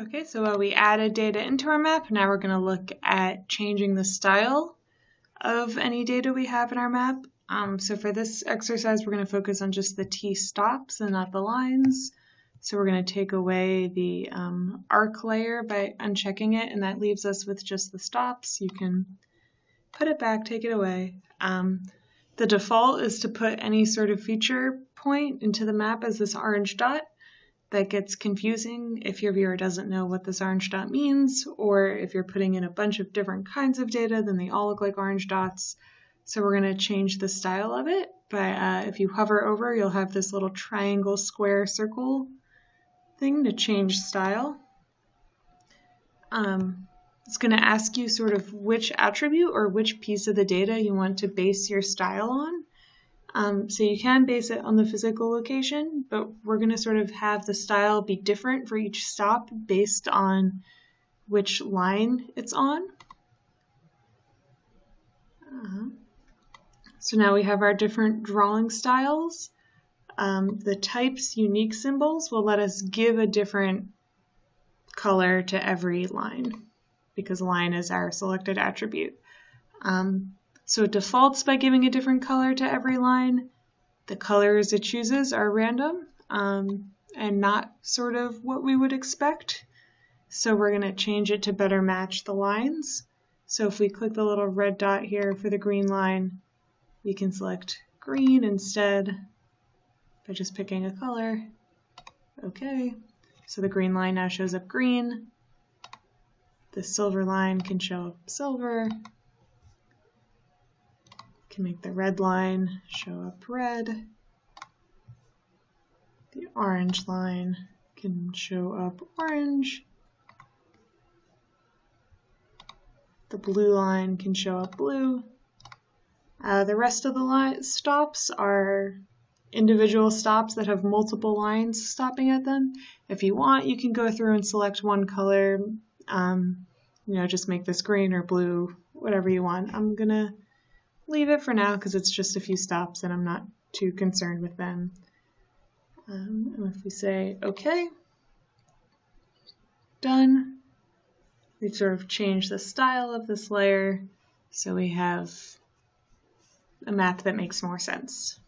Okay, so we added data into our map. Now we're going to look at changing the style of any data we have in our map. So for this exercise, we're going to focus on just the T-stops and not the lines. So we're going to take away the arc layer by unchecking it, and that leaves us with just the stops. You can put it back, take it away. The default is to put any sort of feature point into the map as this orange dot. That gets confusing if your viewer doesn't know what this orange dot means, or if you're putting in a bunch of different kinds of data, then they all look like orange dots. So we're going to change the style of it. But if you hover over, you'll have this little triangle, square, circle thing to change style. It's going to ask you sort of which attribute or which piece of the data you want to base your style on. So you can base it on the physical location, but we're going to sort of have the style be different for each stop based on which line it's on. So now we have our different drawing styles. The types unique symbols will let us give a different color to every line because line is our selected attribute. So it defaults by giving a different color to every line. The colors it chooses are random and not sort of what we would expect. So we're going to change it to better match the lines. So if we click the little red dot here for the green line, we can select green instead by just picking a color. Okay, so the green line now shows up green. The silver line can show up silver. Can make the red line show up red. The orange line can show up orange. The blue line can show up blue. The rest of the stops are individual stops that have multiple lines stopping at them. If you want, you can go through and select one color, just make this green or blue, whatever you want. I'm gonna leave it for now because it's just a few stops and I'm not too concerned with them. And if we say OK, done, we've sort of changed the style of this layer so we have a map that makes more sense.